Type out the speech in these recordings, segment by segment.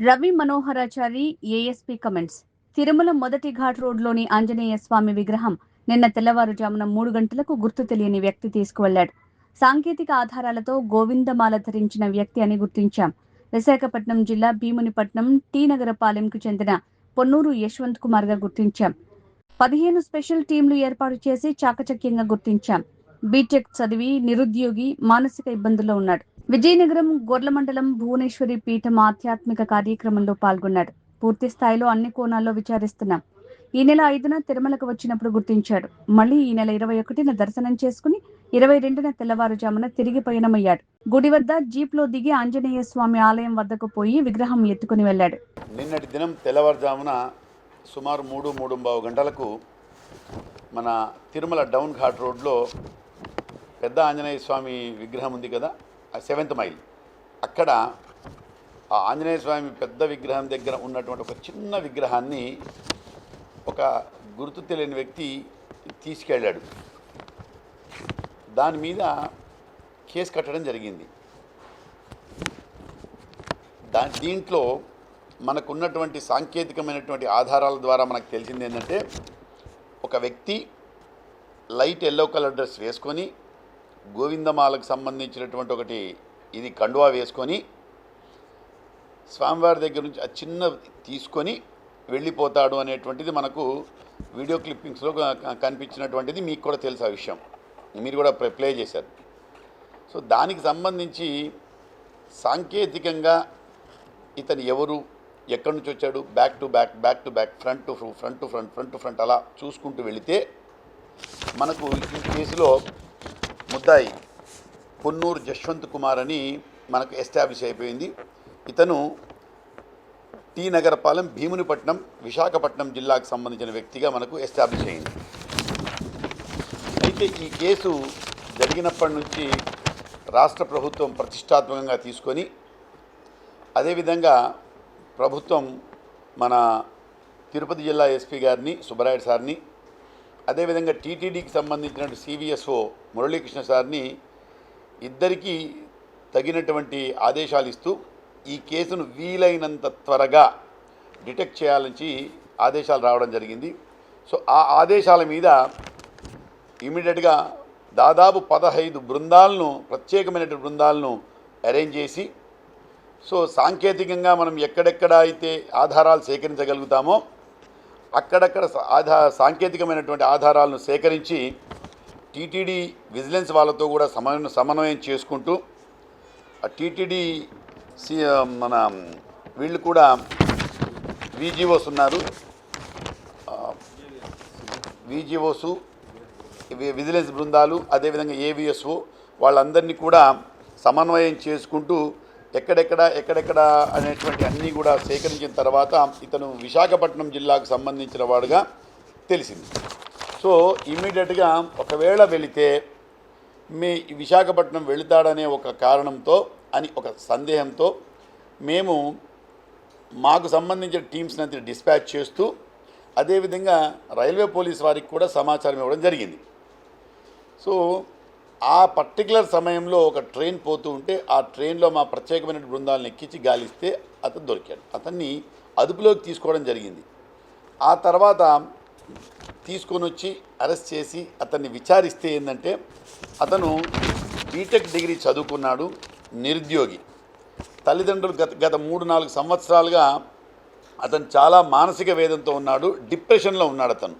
Ravi Manoharachari ASP comments. Tirumala మొదటి ఘాట్ రోడ్లోని ఆంజనేయ స్వామి విగ్రహం నిన్న తెల్లవారుజామున 3 గంటలకు గుర్తు తెలియని వ్యక్తి తీసుకువెళ్లాడు. సాంకేతిక ఆధారాలతో గోవిందమాల ధరించిన వ్యక్తి అని గుర్తించాం. విశాఖపట్నం జిల్లా భీమునిపట్నం టీ నగరపాలెంకు చెందిన పొన్నూరు యశ్వంత్ కుమార్ గా గుర్తించాం. 15 స్పెషల్ టీంలు ఏర్పాటు చేసి చాకచక్యంగా గుర్తించాం. బీటెక్ చదివి నిరుద్యోగి, మానసిక ఇబ్బందుల్లో ఉన్నాడు. విజయనగరం గొర్ల మండలం భువనేశ్వరి పీఠం ఆధ్యాత్మిక కార్యక్రమంలో పాల్గొన్నాడు. పూర్తి స్థాయిలో అన్ని కోణాల్లో విచారిస్తున్నాం. ఈ నెల 5న తిరుమలకు వచ్చినప్పుడు గుర్తించాడు. మళ్లీ ఈ నెల 21న దర్శనం చేసుకుని 22న తెల్లవారుజామున తిరిగి పయనమయ్యాడు. గుడి వద్ద జీప్లో దిగి ఆంజనేయ స్వామి ఆలయం వద్దకు పోయి విగ్రహం ఎత్తుకుని వెళ్లాడు. నిన్నటి దినం తెల్లవారుజామున సుమారు 3-3:15 గంటలకు మన తిరుమల డౌన్ ఘాట్ రోడ్లో పెద్ద ఆంజనేయ స్వామి విగ్రహం ఉంది కదా, ఆ 7th మైల్ అక్కడ ఆ ఆంజనేయ స్వామి పెద్ద విగ్రహం దగ్గర ఉన్నటువంటి ఒక చిన్న విగ్రహాన్ని ఒక గుర్తు తెలియని వ్యక్తి తీసుకెళ్ళాడు. దాని మీద కేసు కట్టడం జరిగింది. దీంట్లో మనకున్నటువంటి సాంకేతికమైనటువంటి ఆధారాల ద్వారా మనకు తెలిసింది ఏంటంటే, ఒక వ్యక్తి లైట్ ఎల్లో కలర్ డ్రెస్ వేసుకొని గోవిందమాలకు సంబంధించినటువంటి ఒకటి ఇది కండువా వేసుకొని స్వామివారి దగ్గర నుంచి ఆ చిన్న తీసుకొని వెళ్ళిపోతాడు అనేటువంటిది మనకు వీడియో క్లిప్పింగ్స్లో కనిపించినటువంటిది. మీకు కూడా తెలుసు ఆ విషయం, మీరు కూడా ప్లే చేశారు. సో దానికి సంబంధించి సాంకేతికంగా ఇతను ఎవరు, ఎక్కడి నుంచి వచ్చాడు, back to back, front to front అలా చూసుకుంటూ వెళితే మనకు ఈ కేసులో ముద్దాయి పొన్నూరు యశ్వంత్ కుమార్ అని మనకు ఎస్టాబ్లిష్ అయిపోయింది. ఇతను టీ నగరపాలెం భీమునిపట్నం విశాఖపట్నం జిల్లాకు సంబంధించిన వ్యక్తిగా మనకు ఎస్టాబ్లిష్ అయింది. అయితే ఈ కేసు జరిగినప్పటి నుంచి రాష్ట్ర ప్రభుత్వం ప్రతిష్టాత్మకంగా తీసుకొని, అదేవిధంగా ప్రభుత్వం మన తిరుపతి జిల్లా ఎస్పీ గారిని సుబ్బరాయుడు సార్ని, అదేవిధంగా టీటీడీకి సంబంధించిన సివిఎస్ఓ మురళీకృష్ణ సార్ని ఇద్దరికీ తగినటువంటి ఆదేశాలు ఇస్తూ ఈ కేసును వీలైనంత త్వరగా డిటెక్ట్ చేయాలని ఆదేశాలు రావడం జరిగింది. సో ఆ ఆదేశాల మీద ఇమీడియట్గా దాదాపు 15 బృందాలను, ప్రత్యేకమైనటువంటి బృందాలను అరేంజ్ చేసి, సో సాంకేతికంగా మనం ఎక్కడెక్కడ అయితే ఆధారాలు సేకరించగలుగుతామో అక్కడక్కడ సాంకేతికమైనటువంటి ఆధారాలను సేకరించి టీటీడీ విజిలెన్స్ వాళ్ళతో కూడా సమన్వయం చేసుకుంటూ, ఆ టీటీడీ మన వీళ్ళు కూడా విజిఓస్ ఉన్నారు, విజిఓసు విజిలెన్స్ బృందాలు, అదేవిధంగా ఏవిఎస్ఓ వాళ్ళందరినీ కూడా సమన్వయం చేసుకుంటూ ఎక్కడెక్కడ అనేటువంటి అన్నీ కూడా సేకరించిన తర్వాత ఇతను విశాఖపట్నం జిల్లాకు సంబంధించిన వాడుగా తెలిసింది. సో ఇమ్మీడియట్గా ఒకవేళ వెళితే విశాఖపట్నం వెళుతాడనే ఒక కారణంతో అని ఒక సందేహంతో మేము మాకు సంబంధించిన టీమ్స్ని అంతా డిస్పాచ్ చేస్తూ, అదేవిధంగా రైల్వే పోలీస్ వారికి కూడా సమాచారం ఇవ్వడం జరిగింది. సో ఆ పర్టికులర్ సమయంలో ఒక ట్రైన్ పోతూ ఉంటే ఆ ట్రైన్లో మా ప్రత్యేకమైన బృందాలను ఎక్కించి గాలిస్తే అతను దొరికాడు. అతన్ని అదుపులోకి తీసుకోవడం జరిగింది. ఆ తర్వాత తీసుకొని వచ్చి అరెస్ట్ చేసి అతన్ని విచారిస్తే ఏంటంటే, అతను బీటెక్ డిగ్రీ చదువుకున్నాడు, నిరుద్యోగి, తల్లిదండ్రులు గత 3-4 సంవత్సరాలుగా అతను చాలా మానసిక వేదనతో ఉన్నాడు, డిప్రెషన్లో ఉన్నాడు అతను.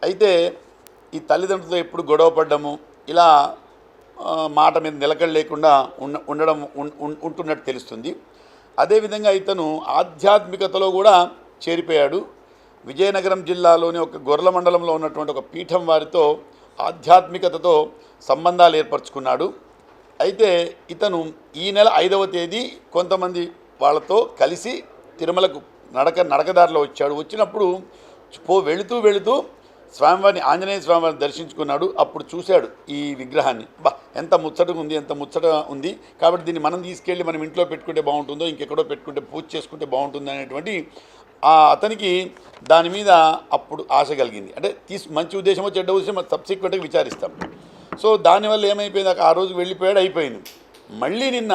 అయితే ఈ తల్లిదండ్రులతో ఎప్పుడు గొడవ పడ్డము, ఇలా మాట మీద నిలకడ లేకుండా ఉంటున్నట్టు తెలుస్తుంది. అదేవిధంగా ఇతను ఆధ్యాత్మికతలో కూడా చేరిపోయాడు. విజయనగరం జిల్లాలోని ఒక గొర్ల మండలంలో ఉన్నటువంటి ఒక పీఠం వారితో ఆధ్యాత్మికతతో సంబంధాలు ఏర్పరచుకున్నాడు. అయితే ఇతను ఈ నెల 5వ తేదీ కొంతమంది వాళ్ళతో కలిసి తిరుమలకు నడకదారిలో వచ్చాడు. వచ్చినప్పుడు వెళుతూ స్వామివారిని, ఆంజనేయ స్వామివారిని దర్శించుకున్నాడు. అప్పుడు చూశాడు ఈ విగ్రహాన్ని. ఎంత ముచ్చటగా ఉంది, కాబట్టి దీన్ని మనం తీసుకెళ్ళి మనం ఇంట్లో పెట్టుకుంటే బాగుంటుందో, ఇంకెక్కడో పెట్టుకుంటే పూజ చేసుకుంటే బాగుంటుంది అనేటువంటి అతనికి దాని మీద అప్పుడు ఆశ కలిగింది. అంటే మంచి ఉద్దేశమో చెడ్డ ఉద్దేశమో సబ్సిక్వెంట్గా విచారిస్తాం. సో దానివల్ల ఏమైపోయింది, ఆ రోజు వెళ్ళిపోయాడు, అయిపోయింది. మళ్ళీ నిన్న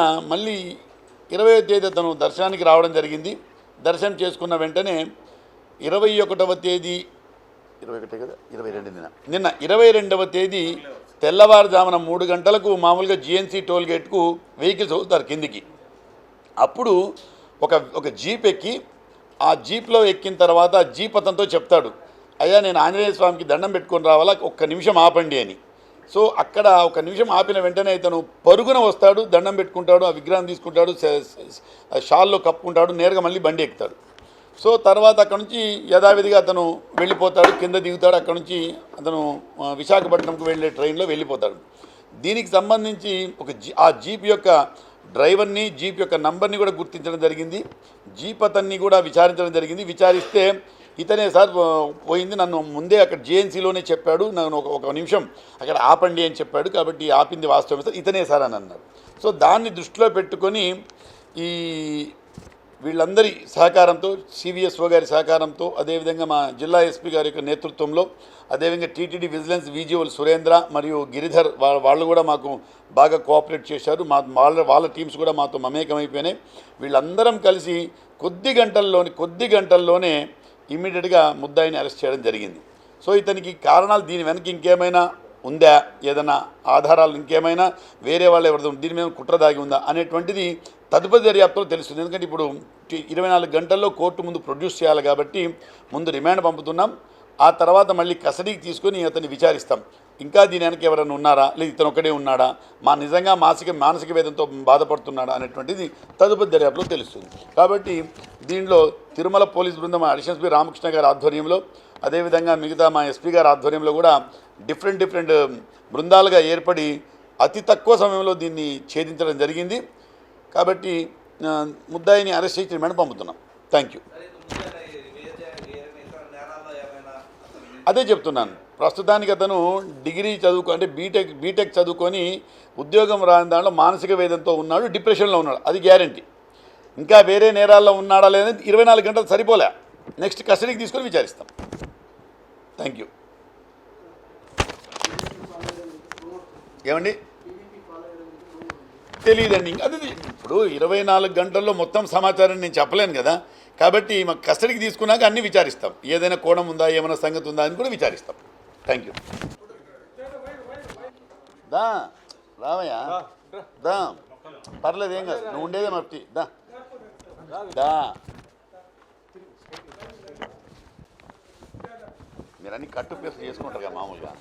20వ తేదీ అతను దర్శనానికి రావడం జరిగింది. దర్శనం చేసుకున్న వెంటనే 21వ తేదీ 21 కదా 22 నిన్న 22వ తేదీ తెల్లవారుజామున 3 గంటలకు మామూలుగా జిఎన్సీ టోల్ గేట్కు వెహికల్స్ వదులుతారు కిందికి. అప్పుడు ఒక జీప్ ఎక్కి ఆ జీప్లో ఎక్కిన తర్వాత జీప్ అతనితో చెప్తాడు, అయ్యా నేను ఆంజనేయ స్వామికి దండం పెట్టుకొని రావాలా, ఒక్క నిమిషం ఆపండి అని. సో అక్కడ ఒక నిమిషం ఆపిన వెంటనే ఇతను పరుగున వస్తాడు, దండం పెట్టుకుంటాడు, ఆ విగ్రహం తీసుకుంటాడు, షాల్లో కప్పుకుంటాడు, నేరుగా మళ్ళీ బండి ఎక్కుతాడు. సో తర్వాత అక్కడ నుంచి యథావిధిగా అతను వెళ్ళిపోతాడు, కింద దిగుతాడు. అక్కడ నుంచి అతను విశాఖపట్నంకు వెళ్ళే ట్రైన్లో వెళ్ళిపోతాడు. దీనికి సంబంధించి ఆ జీప్ యొక్క డ్రైవర్ని, జీప్ యొక్క నంబర్ని కూడా గుర్తించడం జరిగింది. జీప్ అతన్ని కూడా విచారించడం జరిగింది. విచారిస్తే ఇతనే సార్ పోయింది, నన్ను ముందే అక్కడ జేఎన్సీలోనే చెప్పాడు, నన్ను ఒక నిమిషం అక్కడ ఆపండి అని చెప్పాడు, కాబట్టి ఆపింది వాస్తవమే సార్, ఇతనే సార్ అని అన్నారు. సో దాన్ని దృష్టిలో పెట్టుకొని ఈ వీళ్ళందరి సహకారంతో, సివిఎస్ఓ గారి సహకారంతో, అదేవిధంగా మా జిల్లా ఎస్పీ గారి యొక్క నేతృత్వంలో, అదేవిధంగా టీటీడీ విజిలెన్స్ విజిఓలు సురేంద్ర మరియు గిరిధర్ వాళ్ళు కూడా మాకు బాగా కోఆపరేట్ చేశారు. వాళ్ళ టీమ్స్ కూడా మాతో మమేకమైపోయినాయి. వీళ్ళందరం కలిసి కొద్ది గంటల్లోనే ఇమ్మీడియట్గా ముద్దాయిని అరెస్ట్ చేయడం జరిగింది. సో ఇతనికి కారణాలు, దీని వెనక ఇంకేమైనా ఉందా, ఏదైనా ఆధారాలు ఇంకేమైనా వేరే వాళ్ళు ఎవరిదో దీని మీద కుట్ర దాగి ఉందా అనేటువంటిది తదుపరి దర్యాప్తులో తెలుస్తుంది. ఎందుకంటే ఇప్పుడు 24 గంటల్లో కోర్టు ముందు ప్రొడ్యూస్ చేయాలి కాబట్టి ముందు రిమాండ్ పంపుతున్నాం. ఆ తర్వాత మళ్ళీ కస్టడీకి తీసుకొని అతన్ని విచారిస్తాం. ఇంకా దీని వెనక ఎవరైనా ఉన్నారా, లేదు ఇతను ఒకడే ఉన్నాడా, నిజంగా మానసిక వేదంతో బాధపడుతున్నాడా అనేటువంటిది తదుపరి దర్యాప్తులో తెలుస్తుంది. కాబట్టి దీనిలో తిరుమల పోలీస్ బృందం అడిషనల్ ఎస్పీ రామకృష్ణ గారి ఆధ్వర్యంలో, అదేవిధంగా మిగతా మా ఎస్పీ గారి ఆధ్వర్యంలో కూడా డిఫరెంట్ బృందాలుగా ఏర్పడి అతి తక్కువ సమయంలో దీన్ని ఛేదించడం జరిగింది. కాబట్టి ముద్దాయిని అరెస్ట్ చేసి రిమాండ్ పంపుతున్నాం. Thank you. అదే చెప్తున్నాను, ప్రస్తుతానికి అతను డిగ్రీ అంటే బీటెక్ చదువుకొని ఉద్యోగం రాని దాంట్లో మానసిక వేదంతో ఉన్నాడు, డిప్రెషన్లో ఉన్నాడు, అది గ్యారంటీ. ఇంకా వేరే నేరాల్లో ఉన్నాడా లేదని 24 గంటలు సరిపోలే, నెక్స్ట్ కస్టడీకి తీసుకొని విచారిస్తాం. Thank you. ఏమండి తెలియదండి, అది ఇప్పుడు 24 గంటల్లో మొత్తం సమాచారం నేను చెప్పలేను కదా. కాబట్టి మాకు కస్టడీకి తీసుకున్నాక అన్నీ విచారిస్తాం, ఏదైనా కోణం ఉందా, ఏమైనా సంగతి ఉందా అని కూడా విచారిస్తాం. Thank you. దా రావయ్యా, దా పర్లేదు, ఏం కాదు, నువ్వు ఉండేదే మర్చి దా దా. మీరు అన్ని కట్టు పేస్ట్ చేసుకుంటారు కదా మామూలుగా.